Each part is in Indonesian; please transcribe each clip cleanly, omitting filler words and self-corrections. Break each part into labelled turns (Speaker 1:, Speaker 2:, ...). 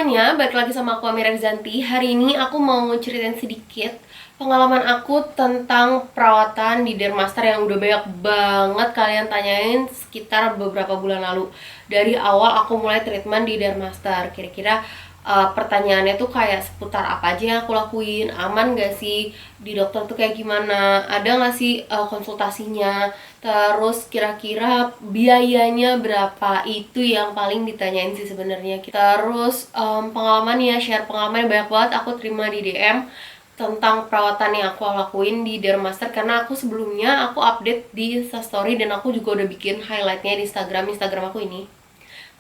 Speaker 1: semuanya, balik lagi sama aku Amira Rizanti. Hari ini aku mau ceritain sedikit pengalaman aku tentang perawatan di Dermaster yang udah banyak banget kalian tanyain sekitar beberapa bulan lalu. Dari awal aku mulai treatment di Dermaster, kira-kira pertanyaannya tuh kayak seputar apa aja yang aku lakuin, aman gak sih, di dokter tuh kayak gimana, ada gak sih konsultasinya, terus kira-kira biayanya berapa, itu yang paling ditanyain sih sebenarnya. Terus pengalamannya, share pengalaman banyak banget aku terima di DM tentang perawatan yang aku lakuin di Dermaster, karena aku sebelumnya aku update di Instastory dan aku juga udah bikin highlightnya di Instagram aku ini.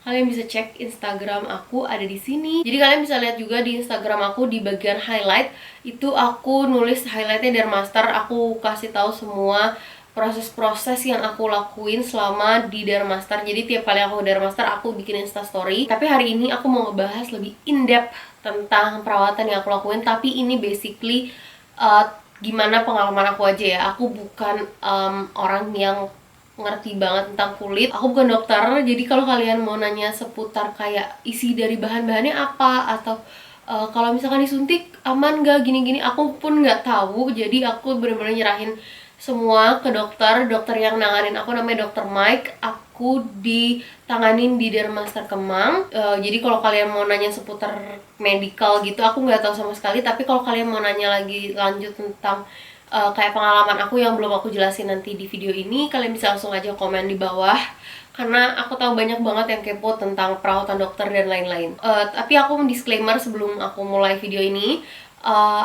Speaker 1: Kalian bisa cek Instagram aku ada di sini. Jadi kalian bisa lihat juga di Instagram aku di bagian highlight itu aku nulis highlightnya Dermaster. Aku kasih tahu semua proses-proses yang aku lakuin selama di Dermaster. Jadi tiap kali aku Dermaster aku bikin Instastory. Tapi hari ini aku mau ngebahas lebih in-depth tentang perawatan yang aku lakuin. Tapi ini basically gimana pengalaman aku aja ya. Aku bukan orang yang ngerti banget tentang kulit. Aku bukan dokter, jadi kalau kalian mau nanya seputar kayak isi dari bahan-bahannya apa, atau kalau misalkan disuntik aman gak gini-gini, aku pun nggak tahu. Jadi aku bener-bener nyerahin semua ke dokter yang nanganin aku, namanya Dokter Mike. Aku ditanganin di Dermaster Kemang. Jadi kalau kalian mau nanya seputar medical gitu, aku nggak tahu sama sekali. Tapi kalau kalian mau nanya lagi lanjut tentang kayak pengalaman aku yang belum aku jelasin nanti di video ini, kalian bisa langsung aja komen di bawah, karena aku tahu banyak banget yang kepo tentang perawatan dokter dan lain-lain. Tapi aku disclaimer sebelum aku mulai video ini,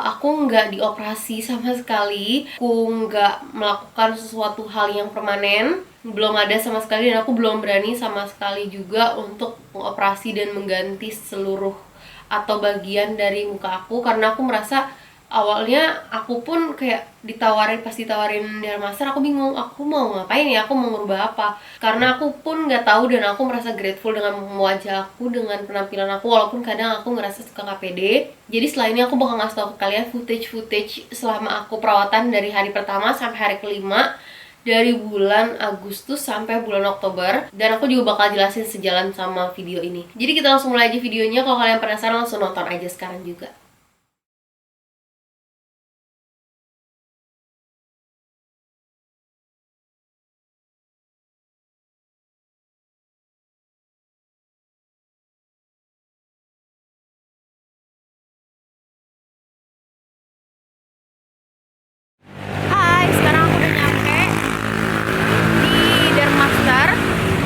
Speaker 1: aku nggak dioperasi sama sekali, aku nggak melakukan sesuatu hal yang permanen, belum ada sama sekali, dan aku belum berani sama sekali juga untuk mengoperasi dan mengganti seluruh atau bagian dari muka aku, karena aku merasa awalnya aku pun kayak pas ditawarin Dermaster, aku bingung aku mau ngapain ya, aku mau ngubah apa, karena aku pun nggak tahu dan aku merasa grateful dengan wajah aku, dengan penampilan aku, walaupun kadang aku ngerasa suka nggak pede. Jadi setelah ini aku bakal ngasih tau ke kalian footage selama aku perawatan dari hari pertama sampai hari kelima, dari bulan Agustus sampai bulan Oktober, dan aku juga bakal jelasin sejalan sama video ini. Jadi kita langsung mulai aja videonya. Kalau kalian penasaran langsung nonton aja sekarang juga.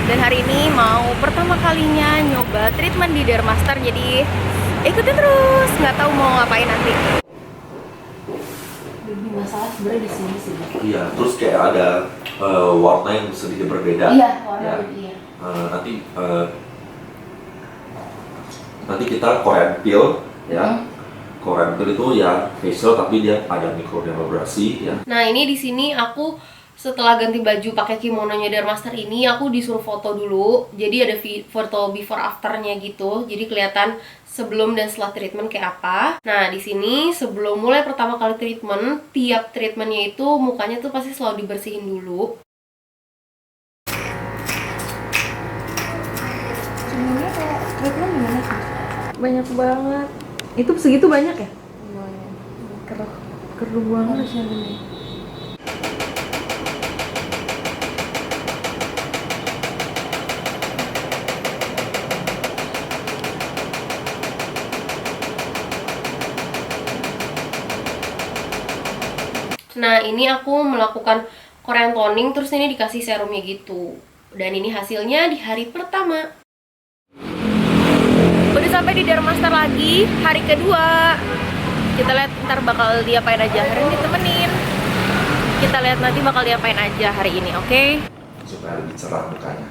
Speaker 1: Dan hari ini mau pertama kalinya nyoba treatment di Dermaster, jadi ikutin terus, nggak tahu mau ngapain nanti. Lebih masalah sebenarnya di sini sih.
Speaker 2: Iya, terus kayak ada warna yang sedikit berbeda.
Speaker 1: Iya, warna
Speaker 2: ya.
Speaker 1: iya.
Speaker 2: Nanti kita Korean peel ya. Korean peel itu ya facial tapi dia ada mikrodermabrasi ya.
Speaker 1: Nah, ini di sini aku setelah ganti baju pakai kimononya Dermaster ini, aku disuruh foto dulu. Jadi ada foto before afternya gitu. Jadi kelihatan sebelum dan setelah treatment kayak apa. Nah, di sini sebelum mulai pertama kali treatment, tiap treatmentnya itu mukanya tuh pasti selalu dibersihin dulu.
Speaker 3: Sebenarnya kayak treatment gimana sih?
Speaker 4: Banyak banget. Itu segitu banyak ya?
Speaker 3: Lumayan.
Speaker 4: Keruh banget.
Speaker 3: Harusnya gini.
Speaker 1: Nah, ini aku melakukan Korean toning, terus ini dikasih serumnya gitu. Dan ini hasilnya di hari pertama. Udah sampai di Dermaster lagi, hari kedua. Kita lihat ntar bakal diapain aja. Hari ini temenin. Kita lihat nanti bakal diapain aja hari ini, oke?
Speaker 2: Supaya lebih cerah mukanya.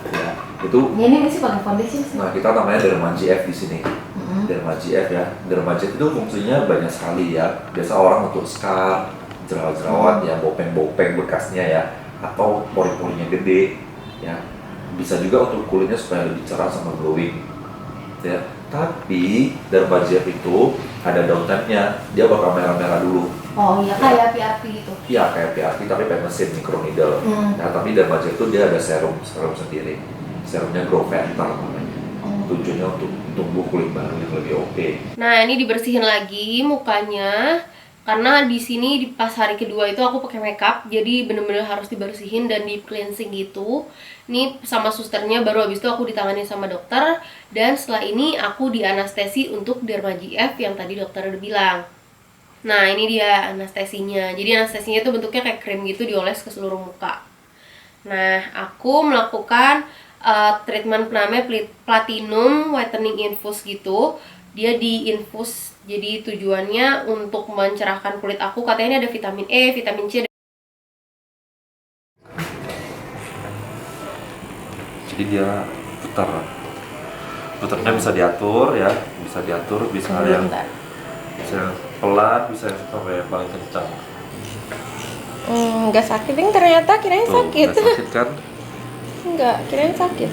Speaker 2: Ya, itu.
Speaker 3: Ya, ini sih pakai foundation sih.
Speaker 2: Nah, kita namanya Derma GF di sini. Derma GF ya. Derma GF itu fungsinya banyak sekali ya. Biasa orang untuk scar, jerawat-jerawat ya, bopeng-bopeng bekasnya ya, atau pori-porinya gede ya. Bisa juga untuk kulitnya supaya lebih cerah sama glowing ya. Tapi Derma GF itu ada downtime-nya, dia bakal merah-merah dulu.
Speaker 3: Oh iya, kayak PRP gitu.
Speaker 2: Iya, kayak PRP tapi pakai mesin microneedle. Nah, tapi Derma GF itu dia ada serum sendiri. Serumnya Grow Factor namanya. Itu tujuannya untuk tumbuh kulit baru yang lebih oke.
Speaker 1: Nah, ini dibersihin lagi mukanya karena di sini di pas hari kedua itu aku pakai makeup, jadi bener-bener harus dibersihin dan deep cleansing gitu. Ini sama susternya, baru habis itu aku ditangani sama dokter, dan setelah ini aku di anestesi untuk Derma GF yang tadi dokter udah bilang. Nah, ini dia anestesinya. Jadi anestesinya itu bentuknya kayak krim gitu, dioles ke seluruh muka. Nah, aku melakukan treatment namanya platinum whitening infuse gitu. Dia diinfus, jadi tujuannya untuk mencerahkan kulit aku. Katanya ini ada vitamin E, vitamin C.
Speaker 2: Jadi dia putarnya bisa diatur ya, bisa yang bisa yang pelan, bisa yang sampai paling kencang.
Speaker 1: Nggak sakit, yang ternyata kirain
Speaker 2: Tuh,
Speaker 1: sakit.
Speaker 2: nggak sakit kan?
Speaker 1: Nggak, kirain sakit.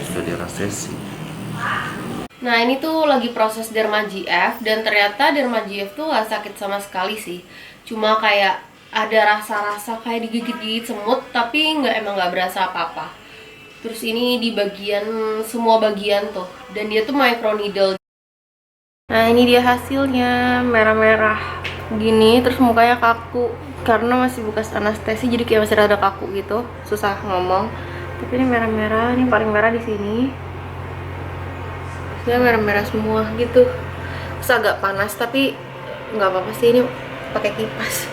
Speaker 2: Sudah di anestesi.
Speaker 1: Nah, ini tuh lagi proses Derma GF, dan ternyata Derma GF tuh gak sakit sama sekali sih. Cuma kayak ada rasa-rasa kayak digigit-gigit semut, tapi emang nggak berasa apa-apa. Terus ini di bagian, semua bagian tuh, dan dia tuh microneedle. Nah, ini dia hasilnya, merah-merah gini, terus mukanya kaku karena masih bekas anestesi, jadi kayak masih rada kaku gitu, susah ngomong. Tapi ini merah-merah, ini paling merah di sini. Dia merah-merah semua gitu. Terus agak panas, tapi nggak apa-apa sih, ini pakai kipas.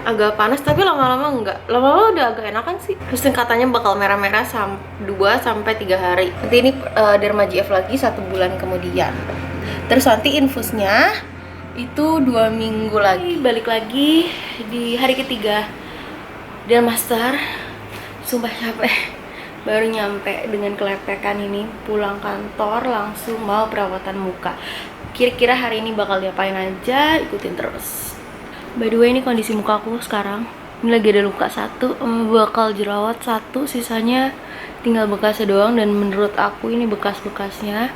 Speaker 1: Agak panas tapi lama-lama enggak. Lama-lama udah agak enakan sih. Terus katanya bakal merah-merah 2-3 hari. Nanti ini Derma GF lagi 1 bulan kemudian. Terus nanti infusnya itu 2 minggu lagi. Balik lagi di hari ketiga Dermaster. Sumpah capek. Baru nyampe dengan kelepekan ini, pulang kantor langsung mau perawatan muka. Kira-kira hari ini bakal diapain aja, ikutin terus. By the way, ini kondisi muka aku sekarang. Ini lagi ada luka 1, bakal jerawat 1, sisanya tinggal bekasnya doang. Dan menurut aku ini bekas-bekasnya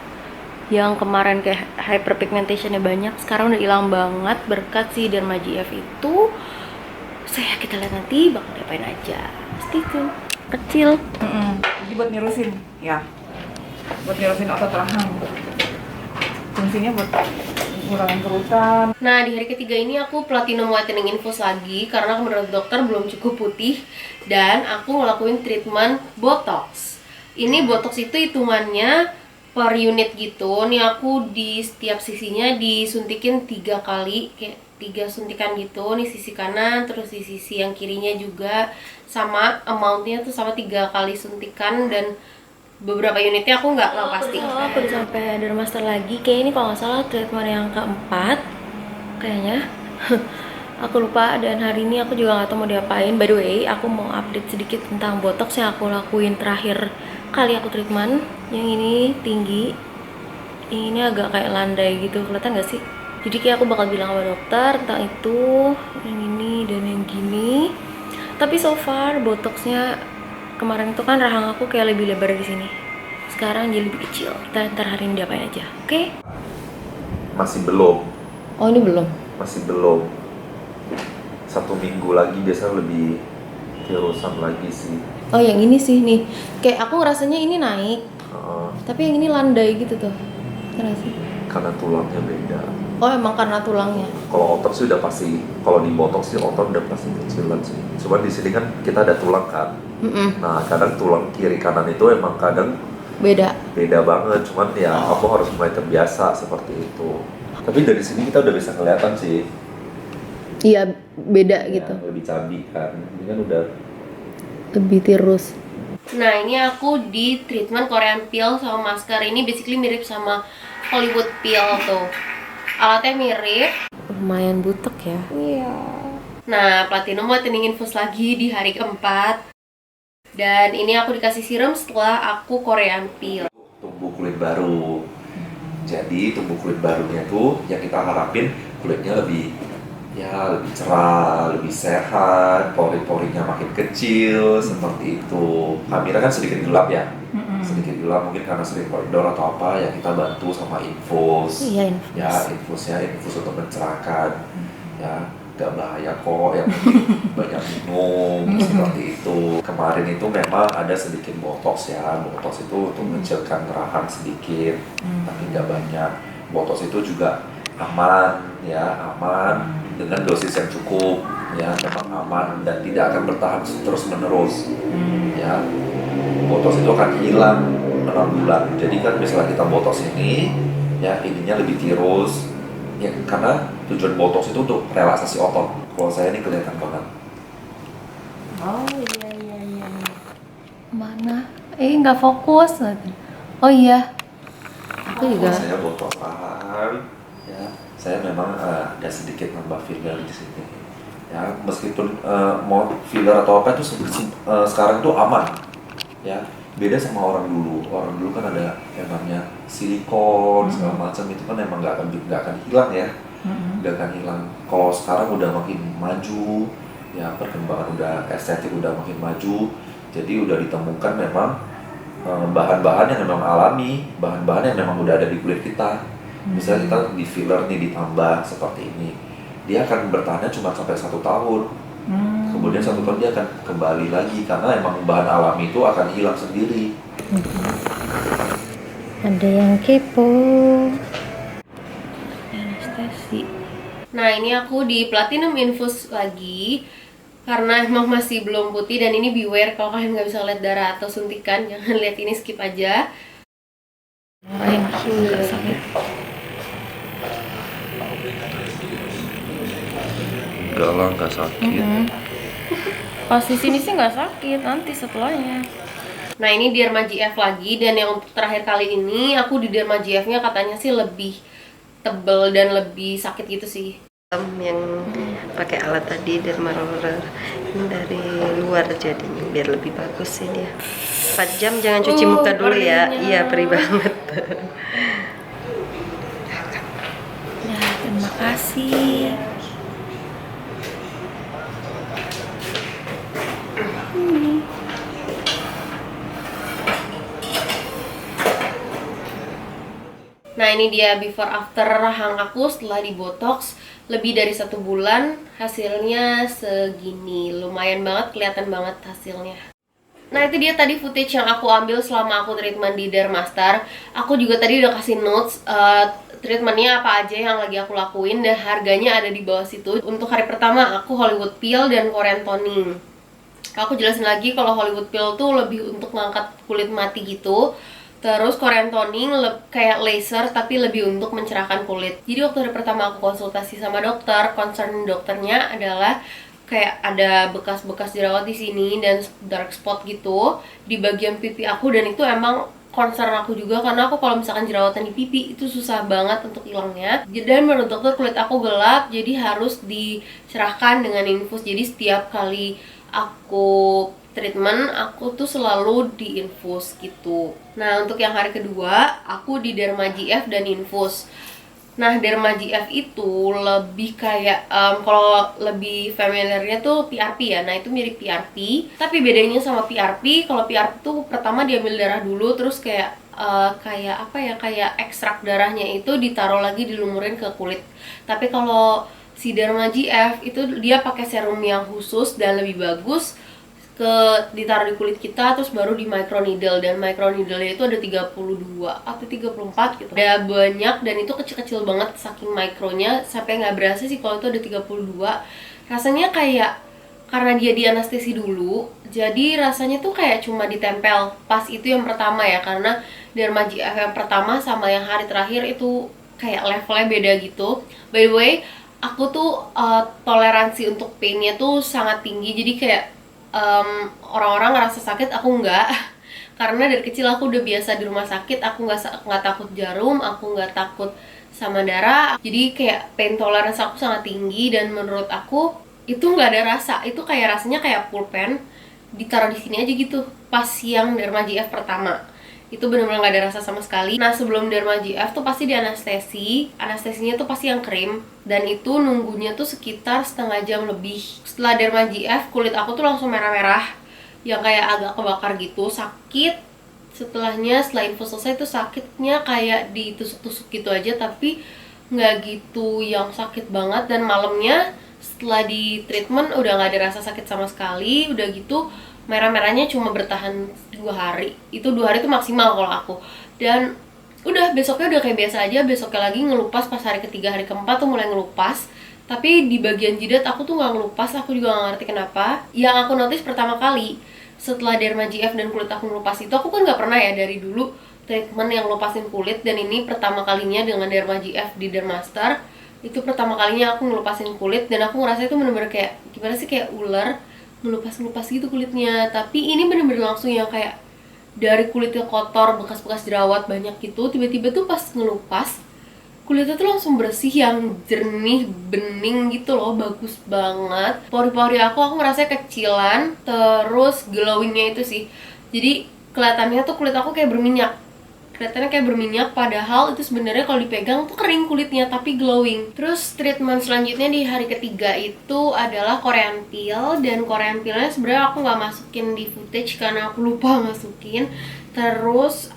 Speaker 1: yang kemarin kayak hyperpigmentationnya banyak, sekarang udah hilang banget berkat si Derma GF itu. Kita lihat nanti bakal diapain aja. Stay tune. Kecil.
Speaker 4: Jadi buat nirusin, ya. Buat nirusin otot rahang. Fungsinya buat ngurangin kerutan.
Speaker 1: Nah, di hari ketiga ini aku platinum whitening infuse lagi karena menurut dokter belum cukup putih, dan aku ngelakuin treatment botox. Ini botox itu hitungannya per unit gitu. Nih aku di setiap sisinya disuntikin 3 kali, kayak 3 suntikan gitu. Nih sisi kanan, terus di sisi yang kirinya juga sama, amountnya tuh sama 3 kali suntikan, dan beberapa unitnya aku nggak tahu pasti. Aku udah sampai Dermaster lagi. Kayak ini kalau nggak salah treatment yang keempat kayaknya. Aku lupa, dan hari ini aku juga nggak tahu mau diapain. By the way, aku mau update sedikit tentang botox yang aku lakuin terakhir kali aku treatment. Yang ini tinggi, yang ini agak kayak landai gitu, kelihatan nggak sih? Jadi kayak aku bakal bilang sama dokter tentang itu, yang ini dan yang gini. Tapi so far botoxnya kemarin itu kan rahang aku kayak lebih lebar di sini. Sekarang jadi lebih kecil. Kita ntar hari ini diapain aja, oke?
Speaker 2: Masih belum.
Speaker 1: Oh, ini belum.
Speaker 2: Masih belum. 1 minggu lagi biasanya lebih tirusan lagi sih.
Speaker 1: Oh, yang ini sih nih. Kayak aku rasanya ini naik, tapi yang ini landai gitu tuh. Karena sih.
Speaker 2: Karena tulangnya beda.
Speaker 1: Oh, emang karena tulangnya.
Speaker 2: Kalau otot sih udah pasti, kalau di botox sih otot udah pasti kecilan sih. Cuma di sini kan kita ada tulang kan. Nah, kadang tulang kiri kanan itu emang kadang
Speaker 1: Beda.
Speaker 2: banget. Cuman ya aku harus mulai terbiasa seperti itu. Tapi dari sini kita udah bisa kelihatan sih.
Speaker 1: Iya, beda gitu.
Speaker 2: Ya, lebih cabi kan. Ini kan udah
Speaker 1: Lebih tirus. Nah, ini aku di treatment Korean peel sama masker. Ini basically mirip sama Hollywood peel tuh. Alatnya mirip. Lumayan butek ya.
Speaker 3: Iya.
Speaker 1: Nah, platinum whitening infuse lagi di hari keempat. Dan ini aku dikasih serum setelah aku Korean peel.
Speaker 2: tumbuh kulit baru. Jadi tumbuh kulit barunya tuh yang kita harapin kulitnya lebih cerah, lebih sehat, pori-porinya makin kecil, seperti itu. Kamera kan sedikit gelap ya, sedikit gelap mungkin karena sering koridor atau apa, ya kita bantu sama infus.
Speaker 1: Iya, infus.
Speaker 2: Ya infus untuk mencerahkan. Ya nggak bahaya kok, yang penting banyak minum seperti itu. Kemarin itu memang ada sedikit botox ya, botox itu untuk mengecilkan kerahan sedikit, tapi nggak banyak. Botox itu juga aman ya, aman dengan dosis yang cukup ya, memang aman dan tidak akan bertahan terus menerus ya. Botox itu akan hilang 6 bulan. Jadi kan misalnya kita botox ini ya, ininya lebih tirus ya, karena tujuan botox itu untuk relaksasi otot. Kalau saya ini kelihatan banget.
Speaker 3: Oh iya.
Speaker 1: Mana? Nggak fokus. Oh iya. Aku juga.
Speaker 2: Saya botox tahan ya. Saya memang ada sedikit nambah filler di sini ya, meskipun mau filler atau apa itu sekarang itu aman ya. Beda sama orang dulu kan ada yang namanya silikon segala macam, itu kan emang nggak akan hilang ya, nggak akan hilang. Kalau sekarang udah makin maju ya, perkembangan udah estetik udah makin maju, jadi udah ditemukan memang bahan-bahan yang memang alami, bahan-bahan yang memang udah ada di kulit kita. Misalnya kita di filler nih ditambah seperti ini, dia akan bertahannya cuma sampai 1 tahun. Kemudian 1 tahun dia akan kembali lagi karena emang bahan alami itu akan hilang sendiri.
Speaker 3: Ada yang kepo.
Speaker 1: Anestesi. Nah, ini aku di Platinum Infuse lagi karena emang masih belum putih, dan ini beware kalau kalian nggak bisa lihat darah atau suntikan, jangan lihat ini, skip aja.
Speaker 2: Enggak lah, nggak sakit.
Speaker 3: Pas di sini sih nggak sakit, nanti setelahnya.
Speaker 1: Nah, ini Derma GF lagi, dan yang untuk terakhir kali ini aku di Derma GF-nya katanya sih lebih tebel dan lebih sakit gitu sih.
Speaker 5: Yang pakai alat tadi derma roller ini dari luar, jadinya biar lebih bagus sih dia. 4 jam jangan cuci muka dulu ya.
Speaker 1: perihnya.
Speaker 5: Iya, perih banget.
Speaker 1: Ya, terima kasih. Nah, ini dia before after rahang aku setelah di botox lebih dari 1 bulan. Hasilnya segini, lumayan banget, kelihatan banget hasilnya. Nah, itu dia tadi footage yang aku ambil selama aku treatment di Dermastar. Aku juga tadi udah kasih notes treatmentnya apa aja yang lagi aku lakuin, dan harganya ada di bawah situ. Untuk hari pertama aku Hollywood Peel dan Korean Toning. Aku jelasin lagi kalau Hollywood Peel tuh lebih untuk ngangkat kulit mati gitu. Terus Korean Toning kayak laser tapi lebih untuk mencerahkan kulit. Jadi waktu hari pertama aku konsultasi sama dokter, concern dokternya adalah kayak ada bekas-bekas jerawat di sini dan dark spot gitu di bagian pipi aku, dan itu emang concern aku juga karena aku kalau misalkan jerawatan di pipi itu susah banget untuk hilangnya. Dan menurut dokter kulit aku gelap, jadi harus dicerahkan dengan infus. Jadi setiap kali aku treatment aku tuh selalu diinfus gitu. Nah, untuk yang hari kedua aku di Derma GF dan infus. Nah, Derma GF itu lebih kayak kalau lebih familiarnya tuh PRP ya. Nah, itu mirip PRP, tapi bedanya sama PRP, kalau PRP tuh pertama diambil darah dulu, terus kayak kayak ekstrak darahnya itu ditaruh lagi, dilumurin ke kulit. Tapi kalau si Derma GF itu dia pakai serum yang khusus dan lebih bagus, ditaruh di kulit kita, terus baru di microneedle, dan microneedle-nya itu ada 32 atau 34 gitu. Ada banyak dan itu kecil-kecil banget saking mikronya, sampai nggak berasa sih kalau itu ada 32. Rasanya kayak karena dia di anestesi dulu, jadi rasanya tuh kayak cuma ditempel. Pas itu yang pertama ya, karena Derma GF yang pertama sama yang hari terakhir itu kayak levelnya beda gitu. By the way, aku tuh toleransi untuk painnya tuh sangat tinggi, jadi kayak orang-orang ngerasa sakit, aku enggak. Karena dari kecil aku udah biasa di rumah sakit, aku nggak takut jarum, aku nggak takut sama darah. Jadi kayak pain tolerance aku sangat tinggi, dan menurut aku itu nggak ada rasa. Itu kayak rasanya kayak pulpen ditaruh di sini aja gitu. Pas yang Derma GF pertama itu benar-benar nggak ada rasa sama sekali. Nah, sebelum Derma GF tuh pasti di anestesinya tuh pasti yang krim, dan itu nunggunya tuh sekitar setengah jam lebih. Setelah Derma GF kulit aku tuh langsung merah-merah, yang kayak agak kebakar gitu, sakit. Setelah infus selesai tuh sakitnya kayak ditusuk-tusuk gitu aja, tapi nggak gitu yang sakit banget. Dan malamnya Setelah di treatment udah nggak ada rasa sakit sama sekali, udah gitu merah-merahnya cuma bertahan 2 hari. Itu 2 hari itu maksimal kalau aku. Dan udah besoknya udah kayak biasa aja, besoknya lagi ngelupas pas hari ketiga, hari keempat tuh mulai ngelupas. Tapi di bagian jidat aku tuh nggak ngelupas, aku juga nggak ngerti kenapa. Yang aku notice pertama kali setelah Derma GF dan kulit aku ngelupas itu, aku kan nggak pernah ya dari dulu treatment yang ngelupasin kulit, dan ini pertama kalinya dengan Derma GF di Dermaster. Itu pertama kalinya aku ngelupasin kulit, dan aku ngerasa itu bener-bener kayak gimana sih, kayak ular ngelupas-ngelupas gitu kulitnya. Tapi ini bener-bener langsung yang kayak dari kulitnya kotor, bekas-bekas jerawat banyak gitu, tiba-tiba tuh pas ngelupas kulitnya tuh langsung bersih, yang jernih, bening gitu loh, bagus banget. Pori-pori aku ngerasa kecilan, terus glowingnya itu sih. Jadi kelihatannya tuh kulit aku kayak berminyak. Kelihatannya kayak berminyak, padahal itu sebenarnya kalau dipegang tuh kering kulitnya tapi glowing. Terus treatment selanjutnya di hari ketiga itu adalah Korean Peel, dan Korean Peelnya sebenarnya aku nggak masukin di footage karena aku lupa masukin. Terus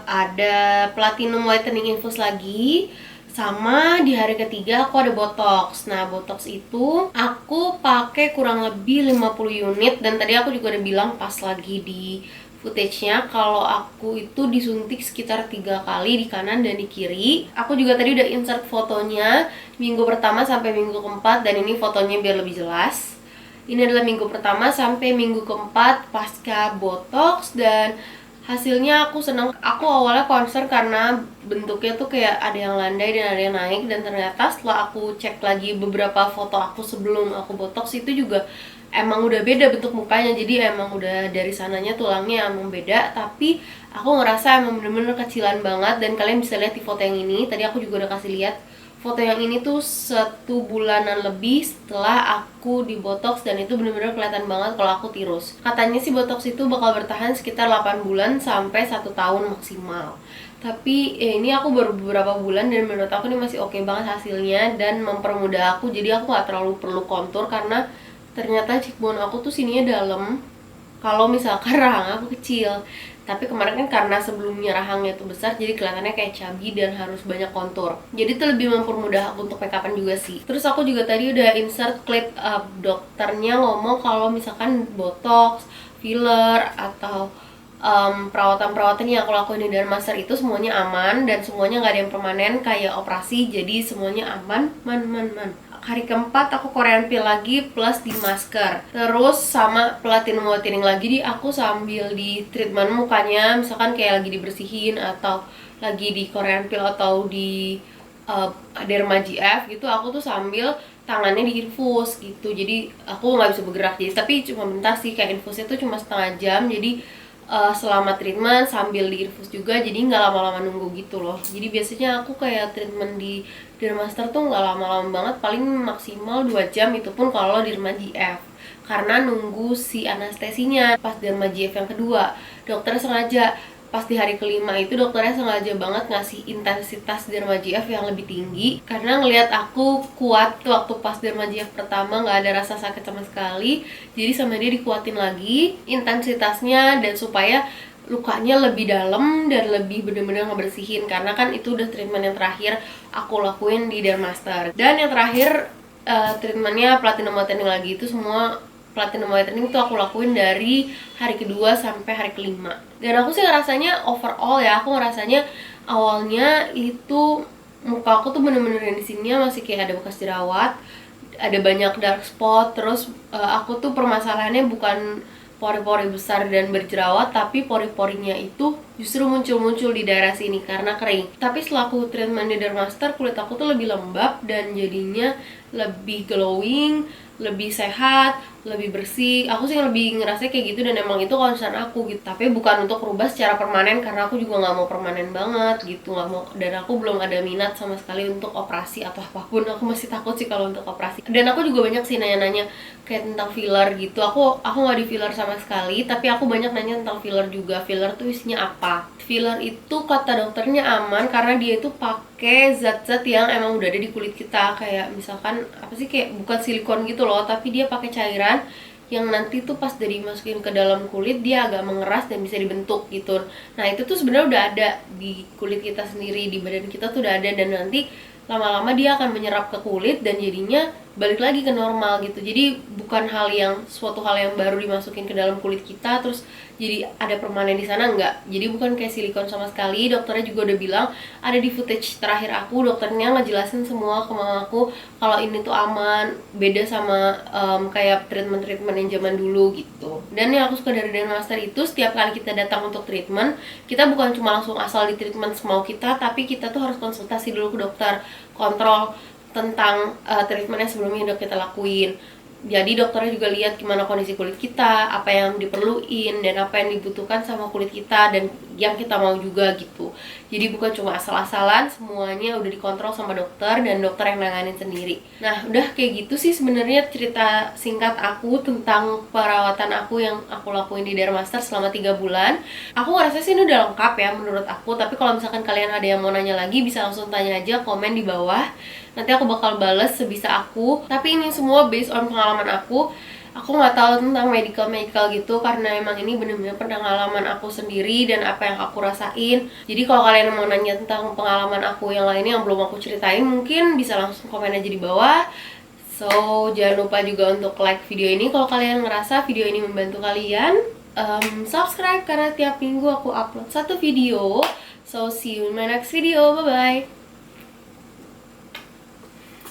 Speaker 1: ada Platinum Whitening Infuse lagi, sama di hari ketiga aku ada Botox. Nah, Botox itu aku pakai kurang lebih 50 unit, dan tadi aku juga udah bilang pas lagi di footage-nya kalau aku itu disuntik sekitar 3 kali di kanan dan di kiri. Aku juga tadi udah insert fotonya minggu pertama sampai minggu keempat, dan ini fotonya biar lebih jelas. Ini adalah minggu pertama sampai minggu keempat pasca Botox, dan hasilnya aku seneng. Aku awalnya concern karena bentuknya tuh kayak ada yang landai dan ada yang naik, dan ternyata setelah aku cek lagi beberapa foto aku sebelum aku Botox itu juga emang udah beda bentuk mukanya. Jadi emang udah dari sananya tulangnya emang beda, tapi aku ngerasa emang bener-bener kecilan banget. Dan kalian bisa lihat di foto yang ini, tadi aku juga udah kasih lihat foto yang ini tuh 1 bulanan lebih setelah aku di Botox, dan itu bener-bener kelihatan banget kalau aku tirus. Katanya sih Botox itu bakal bertahan sekitar 8 bulan sampai 1 tahun maksimal. Tapi ini aku baru beberapa bulan, dan menurut aku ini masih oke banget hasilnya dan mempermudah aku. Jadi aku gak terlalu perlu kontur karena ternyata cheekbone aku tuh sininya dalam kalau misalkan rahang aku kecil. Tapi kemarin kan karena sebelumnya rahangnya tuh besar, jadi kelihatannya kayak chubby dan harus banyak kontur. Jadi itu lebih mempermudah aku untuk make upan juga sih. Terus aku juga tadi udah insert clip dokternya ngomong kalau misalkan Botox, filler, atau perawatan-perawatan yang aku lakuin di Dermaster itu semuanya aman, dan semuanya nggak ada yang permanen kayak operasi. Jadi semuanya aman, man. Hari keempat aku Korean Peel lagi plus di masker, terus sama Platinum Whitening lagi. Jadi aku sambil di treatment mukanya, misalkan kayak lagi dibersihin atau lagi di Korean Peel atau di Derma GF gitu, aku tuh sambil tangannya diinfus gitu. Jadi aku nggak bisa bergerak, jadi tapi cuma bentar sih, kayak infusnya tuh cuma setengah jam. Jadi selama treatment sambil diinfus juga, jadi nggak lama-lama nunggu gitu loh. Jadi biasanya aku kayak treatment di Dermaster tuh nggak lama-lama banget, paling maksimal 2 jam, itu pun kalau Derma GF, karena nunggu si anestesinya. Pas Derma GF yang kedua, dokter sengaja pas di hari kelima itu dokternya sengaja banget ngasih intensitas Derma GF yang lebih tinggi, karena ngelihat aku kuat waktu pas Derma GF pertama nggak ada rasa sakit sama sekali. Jadi sama dia dikuatin lagi intensitasnya, dan supaya lukanya lebih dalam dan lebih bener-bener ngebersihin, karena kan itu udah treatment yang terakhir aku lakuin di Dermaster. Dan yang terakhir treatmentnya Platinum Whitening lagi. Itu semua Platinum Whitening itu aku lakuin dari hari kedua sampai hari kelima. Dan aku sih ngerasanya overall ya, aku ngerasanya awalnya itu muka aku tuh bener-bener yang di sininya masih kayak ada bekas jerawat, ada banyak dark spot. Terus aku tuh permasalahannya bukan pori-pori besar dan berjerawat, tapi pori-porinya itu justru muncul-muncul di daerah sini karena kering. Tapi setelah aku treatment di Dermaster, kulit aku tuh lebih lembab dan jadinya lebih glowing, lebih sehat, lebih bersih. Aku sih lebih ngerasa kayak gitu, dan emang itu concern aku gitu. Tapi bukan untuk rubah secara permanen, karena aku juga nggak mau permanen banget gitu, nggak mau. Dan aku belum ada minat sama sekali untuk operasi atau apapun. Aku masih takut sih kalau untuk operasi. Dan aku juga banyak sih nanya-nanya kayak tentang filler gitu. Aku nggak di filler sama sekali, tapi aku banyak nanya tentang filler juga. Filler tuh isinya apa? Filler itu kata dokternya aman karena dia itu pakai zat-zat yang emang udah ada di kulit kita. Kayak misalkan apa sih, kayak bukan silikon gitu loh, tapi dia pakai cairan yang nanti tuh pas dari masukin ke dalam kulit dia agak mengeras dan bisa dibentuk gitu. Nah itu tuh sebenarnya udah ada di kulit kita sendiri, di badan kita tuh udah ada, dan nanti lama-lama dia akan menyerap ke kulit dan jadinya balik lagi ke normal gitu. Jadi bukan suatu hal yang baru dimasukin ke dalam kulit kita terus jadi ada permanen di sana, enggak. Jadi bukan kayak silikon sama sekali. Dokternya juga udah bilang, ada di footage terakhir aku, dokternya ngejelasin semua ke mamaku kalau ini tuh aman, beda sama kayak treatment yang zaman dulu gitu. Dan yang aku suka dari Dermaster itu, setiap kali kita datang untuk treatment, kita bukan cuma langsung asal di treatment semau kita, tapi kita tuh harus konsultasi dulu ke dokter, kontrol tentang treatment yang sebelumnya udah kita lakuin. Jadi dokternya juga lihat gimana kondisi kulit kita, apa yang diperluin dan apa yang dibutuhkan sama kulit kita dan yang kita mau juga gitu. Jadi bukan cuma asal-asalan, semuanya udah dikontrol sama dokter dan dokter yang nanganin sendiri. Nah, udah kayak gitu sih sebenarnya cerita singkat aku tentang perawatan aku yang aku lakuin di Dermaster selama 3 bulan. Aku ngerasa sih ini udah lengkap ya menurut aku, tapi kalau misalkan kalian ada yang mau nanya lagi bisa langsung tanya aja, komen di bawah. Nanti aku bakal bales sebisa aku. Tapi ini semua based on pengalaman aku. Aku nggak tahu tentang medical gitu karena emang ini bener-bener pengalaman aku sendiri dan apa yang aku rasain. Jadi kalau kalian mau nanya tentang pengalaman aku yang lainnya yang belum aku ceritain, mungkin bisa langsung komen aja di bawah. So, jangan lupa juga untuk like video ini kalau kalian ngerasa video ini membantu kalian. Subscribe karena tiap minggu aku upload 1 video. So, see you in my next video. Bye-bye.